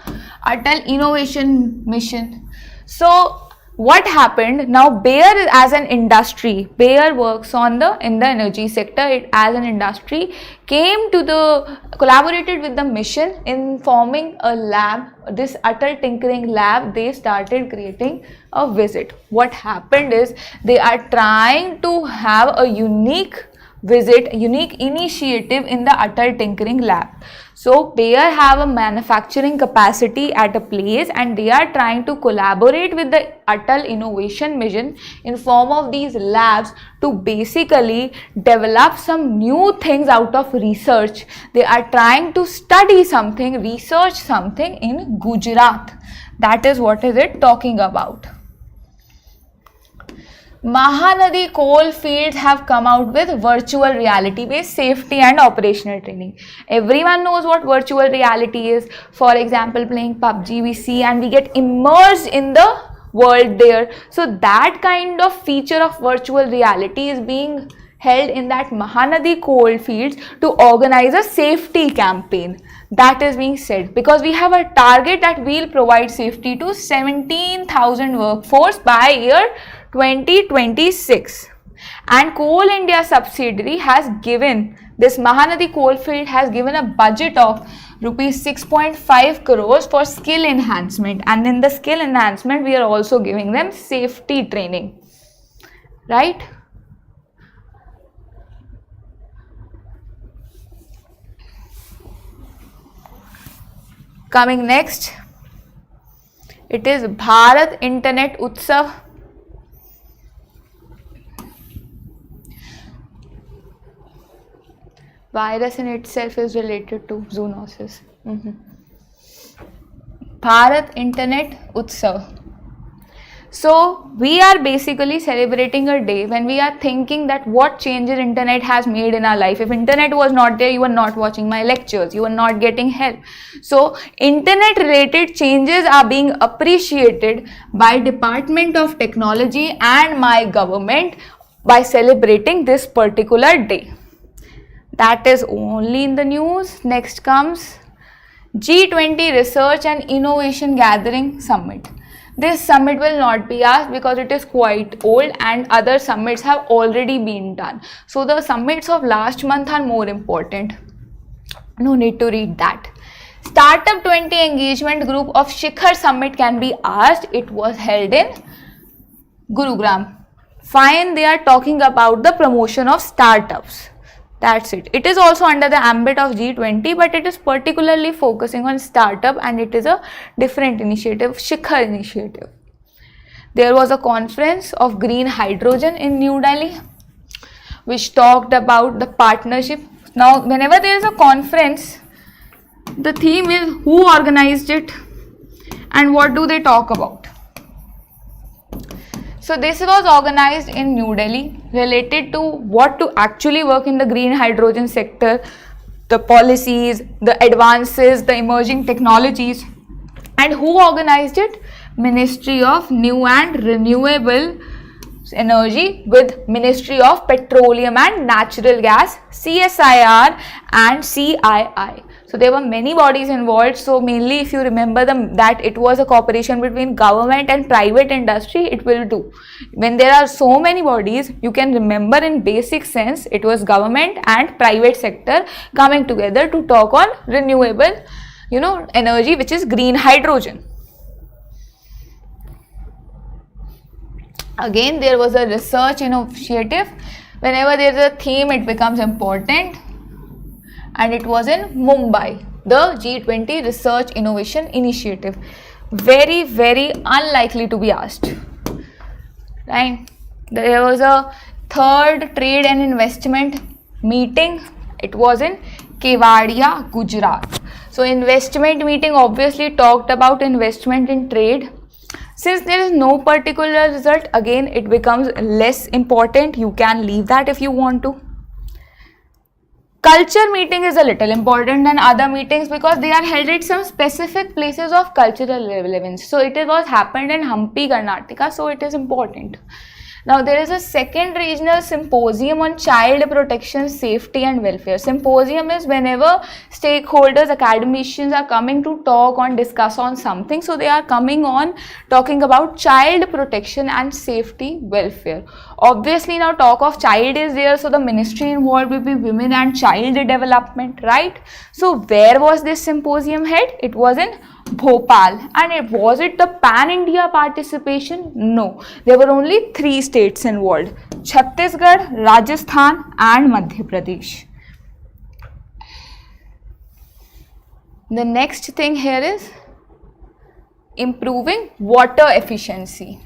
Atal Innovation Mission. So what happened now, Bayer as an industry, Bayer works on in the energy sector. It as an industry collaborated with the mission in forming a lab, this Atal Tinkering Lab. They started creating a visit. What happened is they are trying to have a unique visit, unique initiative in the Atal Tinkering Lab. So Bayer have a manufacturing capacity at a place and they are trying to collaborate with the Atal Innovation Mission in form of these labs to basically develop some new things out of research. They are trying to study something, research something in Gujarat. That is what is it talking about. Mahanadi coal fields have come out with virtual reality based safety and operational training. Everyone knows what virtual reality is. For example, playing PUBG we see and we get immersed in the world there. So that kind of feature of virtual reality is being held in that Mahanadi coal fields to organize a safety campaign. That is being said because we have a target that we'll provide safety to 17,000 workforce by year 2026, and Coal India subsidiary has given, this Mahanadi coalfield has given a budget of rupees 6.5 crores for skill enhancement, and in the skill enhancement we are also giving them safety training, right? Coming next, it is Bharat Internet Utsav. Virus in itself is related to zoonosis. Bharat Internet Utsav. So we are basically celebrating a day when we are thinking that what changes internet has made in our life. If internet was not there, you were not watching my lectures, you were not getting help. So internet related changes are being appreciated by Department of Technology and my government by celebrating this particular day. That is only in the news. Next comes G20 Research and Innovation Gathering Summit. This summit will not be asked because it is quite old and other summits have already been done. So the summits of last month are more important. No need to read that. Startup 20 Engagement Group of Shikhar Summit can be asked. It was held in Gurugram. Fine, they are talking about the promotion of startups. That's it. It is also under the ambit of G20, but it is particularly focusing on startup and it is a different initiative, Shikhar initiative. There was a conference of green hydrogen in New Delhi, which talked about the partnership. Now, whenever there is a conference, the theme is who organized it and what do they talk about. So this was organized in New Delhi, related to what to actually work in the green hydrogen sector, the policies, the advances, the emerging technologies. And who organized it? Ministry of New and Renewable Energy with Ministry of Petroleum and Natural Gas, CSIR and CII. So there were many bodies involved. So mainly if you remember that it was a cooperation between government and private industry, it will do. When there are so many bodies, you can remember in basic sense, it was government and private sector coming together to talk on renewable, energy, which is green hydrogen. Again, there was a research initiative. Whenever there is a theme, it becomes important. and it was in Mumbai, the G20 Research Innovation Initiative. Very, very unlikely to be asked. Right? There was a third trade and investment meeting. It was in Kevadia, Gujarat. So investment meeting obviously talked about investment in trade. Since there is no particular result, again it becomes less important. You can leave that if you want to. Culture meeting is a little important than other meetings because they are held at some specific places of cultural relevance. So it was happened in Hampi, Karnataka, so it is important. Now there is a second regional symposium on child protection, safety and welfare. Symposium is whenever stakeholders, academicians are coming to talk on, discuss on something. So they are coming on talking about child protection and safety, welfare. Obviously now talk of child is there, so the ministry involved will be women and child development, right? So where was this symposium held? It was in Bhopal. And was it the pan-India participation? No. There were only 3 states involved: Chhattisgarh, Rajasthan and Madhya Pradesh. The next thing here is improving water efficiency.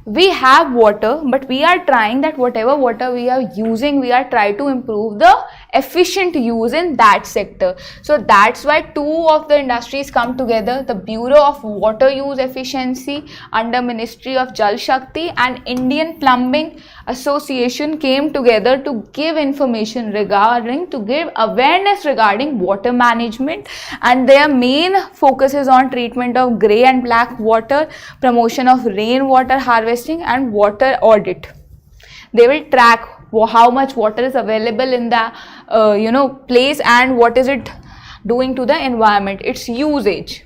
We have water, but we are trying that whatever water we are using, we are trying to improve the efficient use in that sector. So that's why 2 of the industries come together. The Bureau of Water Use Efficiency under Ministry of Jal Shakti and Indian Plumbing Association came together to give information regarding, to give awareness regarding water management, and their main focus is on treatment of grey and black water, promotion of rainwater harvesting and water audit. They will track how much water is available in the place and what is it doing to the environment, its usage.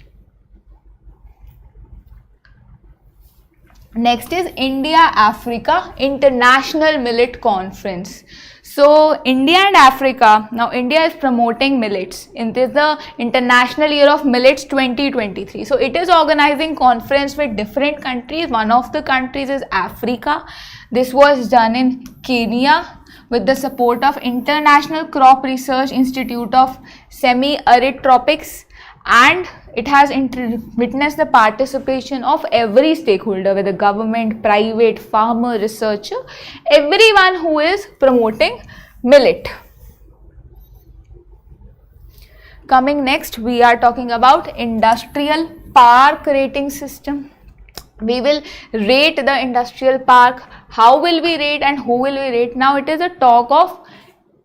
Next is India-Africa International Millet Conference. So India and Africa, now India is promoting millets. It is the International Year of Millets 2023. So it is organizing conference with different countries. One of the countries is Africa. This was done in Kenya with the support of International Crop Research Institute of Semi-Arid Tropics, and it has witnessed the participation of every stakeholder, whether government, private, farmer, researcher, everyone who is promoting millet. Coming next, we are talking about industrial park rating system. We will rate the industrial park. How will we rate and who will we rate? Now it is a talk of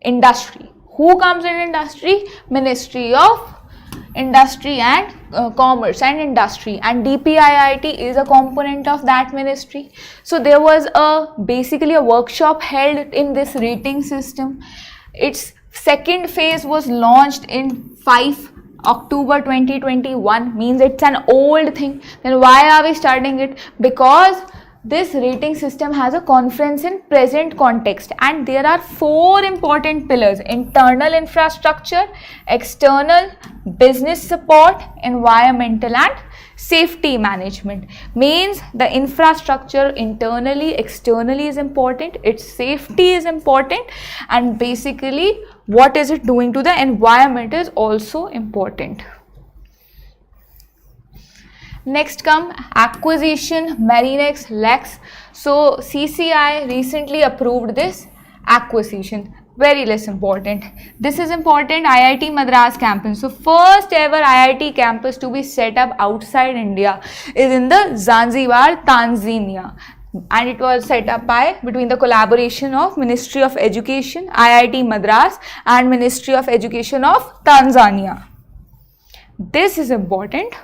industry. Who comes in industry? Ministry of Industry and Commerce and Industry, and DPIIT is a component of that ministry. So there was basically a workshop held in this rating system. Its second phase was launched in 5 October 2021, means it's an old thing. Then why are we starting it? Because this rating system has a conference in present context, and there are 4 important pillars: internal infrastructure, external, business support, environmental and safety management. Means the infrastructure internally, externally is important, its safety is important, and basically what is it doing to the environment is also important. Next come acquisition, Marinex, Lex. So CCI recently approved this acquisition. Very less important. This is important, IIT Madras campus. So first ever IIT campus to be set up outside India is in the Zanzibar, Tanzania. And it was set up between the collaboration of Ministry of Education, IIT Madras and Ministry of Education of Tanzania. This is important.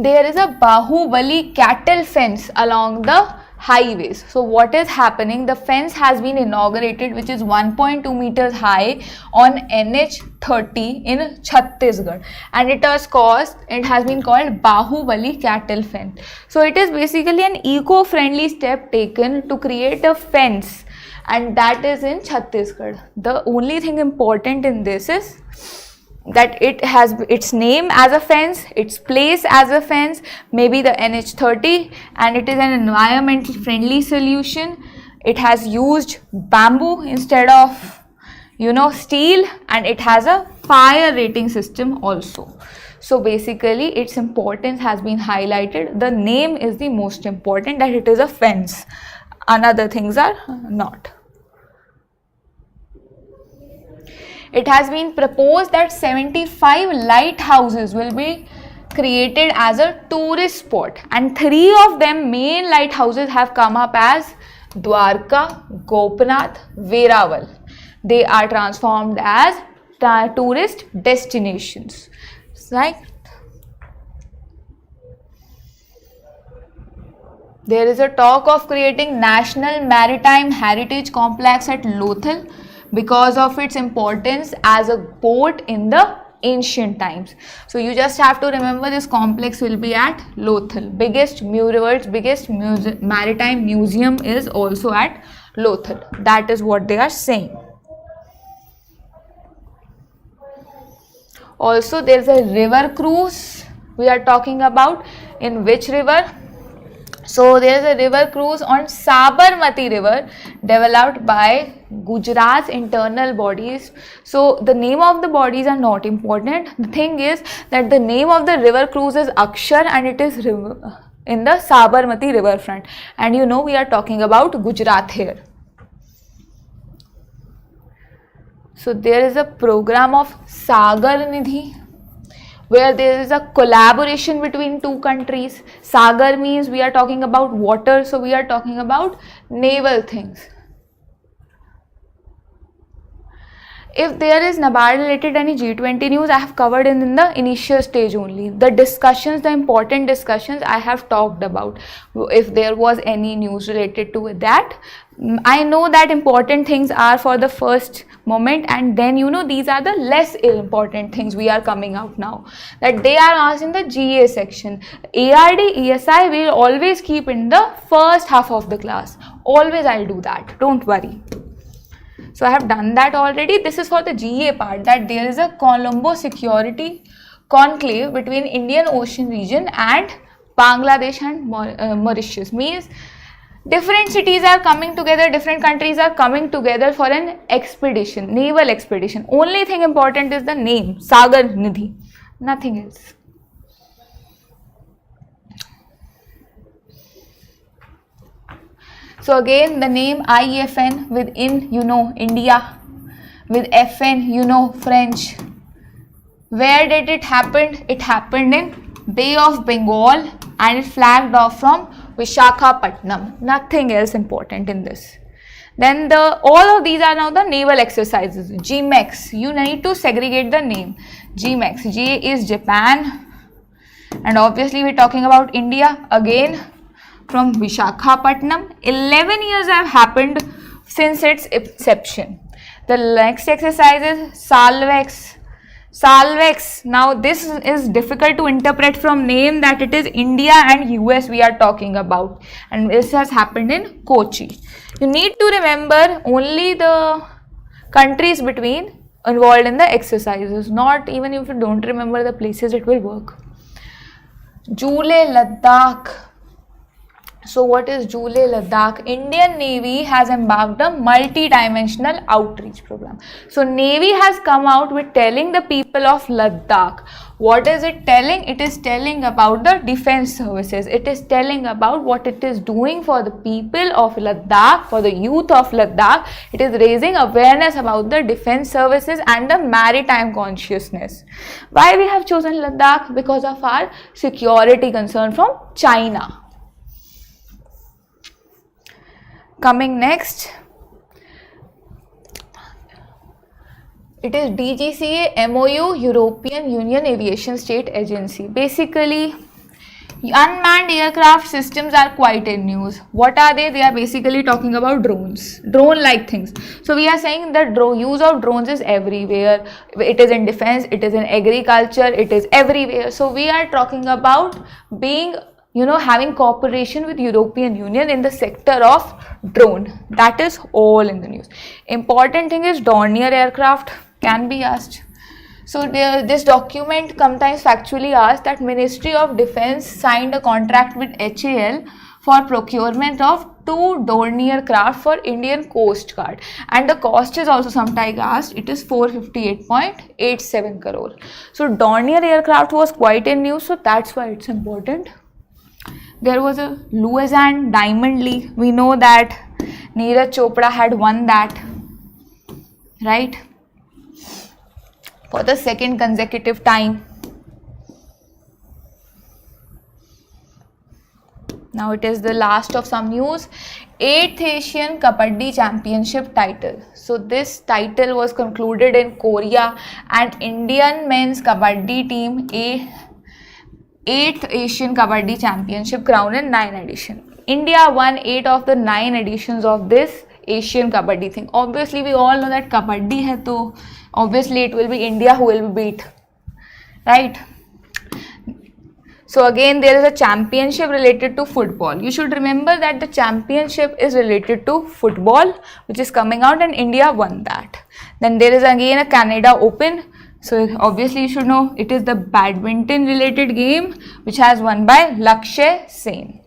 There is a Bahubali cattle fence along the highways. So what is happening? The fence has been inaugurated, which is 1.2 meters high on NH30 in Chhattisgarh, and it has been called Bahubali cattle fence. So it is basically an eco-friendly step taken to create a fence, and that is in Chhattisgarh. The only thing important in this is that it has its name as a fence, its place as a fence, maybe the NH30, and it is an environmentally friendly solution. It has used bamboo instead of, steel, and it has a fire rating system also. So basically its importance has been highlighted. The name is the most important, that it is a fence. Another things are not. It has been proposed that 75 lighthouses will be created as a tourist spot, and 3 of them main lighthouses have come up as Dwarka, Gopinath, Veraval. They are transformed as tourist destinations, right? There is a talk of creating National Maritime Heritage Complex at Lothal because of its importance as a port in the ancient times. So you just have to remember this complex will be at Lothal. World's biggest maritime museum is also at Lothal. That is what they are saying. Also there is a river cruise we are talking about. In which river? So there is a river cruise on Sabarmati river developed by Gujarat's internal bodies. So the name of the bodies are not important. The thing is that the name of the river cruise is Akshar, and it is in the Sabarmati riverfront. And we are talking about Gujarat here. So there is a program of Sagar Nidhi, where there is a collaboration between 2 countries. Sagar means we are talking about water, so we are talking about naval things. If there is NABARD related any G20 news, I have covered in the initial stage only. The discussions, the important discussions I have talked about. If there was any news related to that, I know that important things are for the first moment, and then these are the less important things we are coming out now, that they are asked in the GA section. ARD, ESI will always keep in the first half of the class. Always I'll do that, don't worry. So I have done that already. This is for the GA part, that there is a Colombo security conclave between Indian Ocean region and Bangladesh and Mauritius. Means different cities are coming together, different countries are coming together for an expedition, naval expedition. Only thing important is the name, Sagar Nidhi, nothing else. So again the name IFN with in, India, with FN, French. Where did it happen? It happened in Bay of Bengal, and it flagged off from Visakhapatnam. Nothing else important in this. Then all of these are now the naval exercises. GMEX, you need to segregate the name. GMEX, G is Japan, and obviously we're talking about India. Again from Visakhapatnam. 11 years have happened since its inception. The next exercise is Salvex. Salvex, now this is difficult to interpret from name, that it is India and US we are talking about, and this has happened in Kochi. You need to remember only the countries between involved in the exercises, not even if you don't remember the places, it will work. July Ladakh. So what is July Ladakh? Indian Navy has embarked a multi-dimensional outreach program. So Navy has come out with telling the people of Ladakh. What is it telling? It is telling about the defense services. It is telling about what it is doing for the people of Ladakh, for the youth of Ladakh. It is raising awareness about the defense services and the maritime consciousness. Why we have chosen Ladakh? Because of our security concern from China. Coming next, it is DGCA MOU, European Union Aviation State Agency. Basically, unmanned aircraft systems are quite in news. What are they? They are basically talking about drones, drone-like things. So we are saying that use of drones is everywhere. It is in defense, it is in agriculture, it is everywhere. So we are talking about being, having cooperation with European Union in the sector of drone. That is all in the news. Important thing is Dornier aircraft can be asked. So this document sometimes factually asks that Ministry of Defence signed a contract with HAL for procurement of 2 Dornier craft for Indian Coast Guard, and the cost is also sometimes asked. It is 458.87 crore. So Dornier aircraft was quite in news, so that's why it's important. There was a Lausanne Diamond League. We know that Neeraj Chopra had won that, right, for the second consecutive time. Now it is the last of some news. 8th Asian Kabaddi Championship title. So this title was concluded in Korea, and Indian men's Kabaddi team 8th Asian Kabaddi Championship crown in 9 edition. India won 8 of the 9 editions of this Asian Kabaddi thing. Obviously we all know that Kabaddi hai, to obviously it will be India who will beat, right? So again there is a championship related to football. You should remember that the championship is related to football, which is coming out, and India won that. Then there is again a Canada Open. So obviously you should know it is the badminton related game, which has won by Lakshya Sen.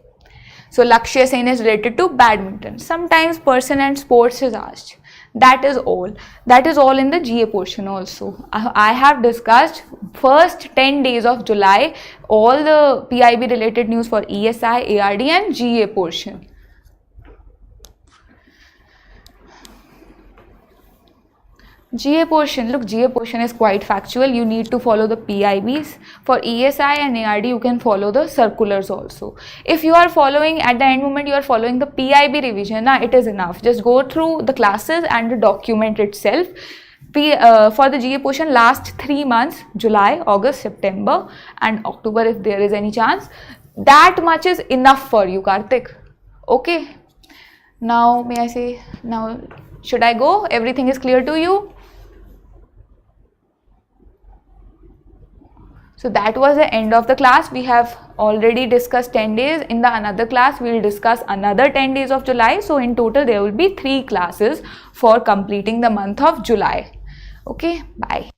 So Lakshya Sen is related to badminton. Sometimes person and sports is asked. That is all. That is all in the GA portion also. I have discussed first 10 days of July, all the PIB related news for ESI, ARD and GA portion. GA portion, look, GA portion is quite factual. You need to follow the PIBs. For ESI and ARD, you can follow the circulars also. If you are following, at the end moment, you are following the PIB revision, it is enough. Just go through the classes and the document itself. For the GA portion, last 3 months, July, August, September and October, if there is any chance, that much is enough for you, Karthik. Okay. Now, may I say, now, should I go? Everything is clear to you? So that was the end of the class. We have already discussed 10 days. In the another class, we will discuss another 10 days of July. So in total, there will be 3 classes for completing the month of July. Okay, bye.